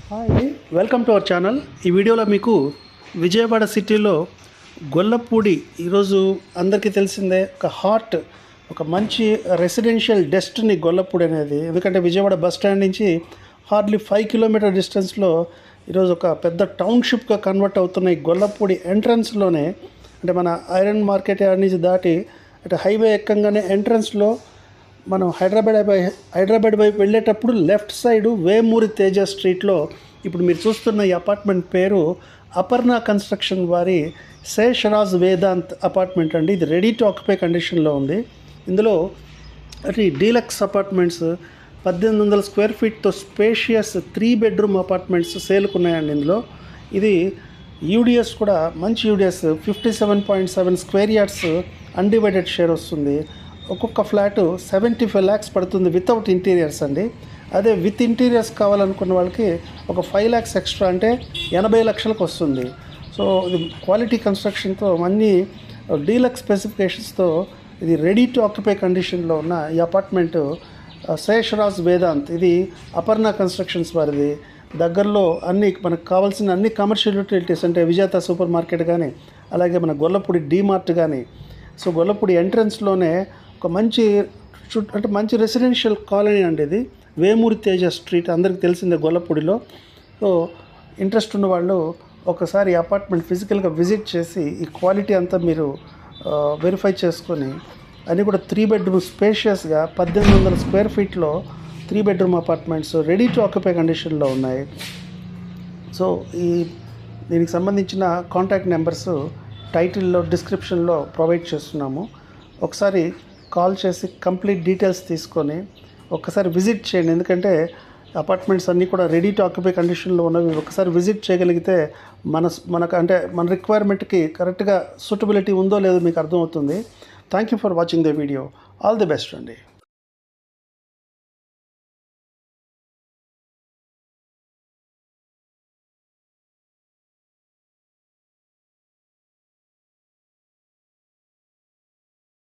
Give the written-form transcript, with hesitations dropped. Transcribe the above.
Hi, welcome to our channel. ఈ వీడియోలో మీకు విజయవాడ సిటీలో గొల్లపూడి ఈరోజు అందరికీ తెలిసిందే ఒక మంచి రెసిడెన్షియల్ డెస్టినీ గొల్లపూడి అనేది. ఎందుకంటే విజయవాడ బస్ స్టాండ్ నుంచి హార్డ్లీ 5 కిలోమీటర్ డిస్టెన్స్లో ఈరోజు ఒక పెద్ద టౌన్షిప్గా కన్వర్ట్ అవుతున్న ఈ గొల్లపూడి ఎంట్రన్స్లోనే, అంటే మన ఐరన్ మార్కెట్ యార్డ్ నుంచి దాటి అంటే హైవే ఎక్కంగానే ఎంట్రన్స్లో మనం హైదరాబాద్ వైపు వెళ్ళేటప్పుడు లెఫ్ట్ సైడు వేమూరి తేజ స్ట్రీట్లో ఇప్పుడు మీరు చూస్తున్న ఈ అపార్ట్మెంట్ పేరు అపర్ణ కన్స్ట్రక్షన్ వారి శేషరాజ్ వేదాంత్ అపార్ట్మెంట్ అండి. ఇది రెడీ టు ఆక్యుపై కండిషన్లో ఉంది. ఇందులో అది డీలక్స్ అపార్ట్మెంట్స్ 1800 స్క్వేర్ ఫీట్తో స్పేషియస్ 3 బెడ్రూమ్ అపార్ట్మెంట్స్ సేల్కు ఉన్నాయండి. ఇందులో ఇది యూడిఎస్ కూడా మంచి UDS 57.7 square yards undivided share వస్తుంది. ఒక్కొక్క ఫ్లాటు 75 lakhs పడుతుంది వితౌట్ ఇంటీరియర్స్ అండి. అదే విత్ ఇంటీరియర్స్ కావాలనుకున్న వాళ్ళకి ఒక 5 lakhs ఎక్స్ట్రా, అంటే 80 లక్షలకు వస్తుంది. సో ఇది క్వాలిటీ కన్స్ట్రక్షన్తో అన్ని డీలక్స్ స్పెసిఫికేషన్స్తో ఇది రెడీ టు ఆక్యుపై కండిషన్లో ఉన్న ఈ అపార్ట్మెంటు శేషరాజ్ వేదాంత్, ఇది అపర్ణ కన్స్ట్రక్షన్స్ వారిది. దగ్గరలో అన్ని మనకు కావాల్సిన అన్ని కమర్షియల్ యూటిలిటీస్ అంటే విజేత సూపర్ మార్కెట్ కానీ, అలాగే మన గొల్లపూడి డీమార్ట్ కానీ. సో గొల్లపూడి ఎంట్రన్స్లోనే ఒక మంచి రెసిడెన్షియల్ కాలనీ అండి. ఇది వేమూరి తేజ స్ట్రీట్ అందరికీ తెలిసిందే గొల్లపూడిలో. సో ఇంట్రెస్ట్ ఉన్న వాళ్ళు ఒకసారి ఈ అపార్ట్మెంట్ ఫిజికల్గా విజిట్ చేసి ఈ క్వాలిటీ అంతా మీరు వెరిఫై చేసుకొని, అన్నీ కూడా 3 బెడ్రూమ్ స్పేషియస్గా 1800 స్క్వేర్ ఫీట్లో 3 bedroom apartments ready to occupy కండిషన్లో ఉన్నాయి. సో దీనికి సంబంధించిన కాంటాక్ట్ నెంబర్స్ టైటిల్లో డిస్క్రిప్షన్లో ప్రొవైడ్ చేస్తున్నాము. ఒకసారి కాల్ చేసి కంప్లీట్ డీటెయిల్స్ తీసుకొని ఒకసారి విజిట్ చేయండి. ఎందుకంటే అపార్ట్మెంట్స్ అన్నీ కూడా రెడీ టు ఆక్యుపై కండిషన్లో ఉన్నవి. ఒకసారి విజిట్ చేయగలిగితే మన రిక్వైర్మెంట్కి కరెక్ట్గా సూటబిలిటీ ఉందో లేదో మీకు అర్థమవుతుంది. Thank you for watching the video. All the best అండి.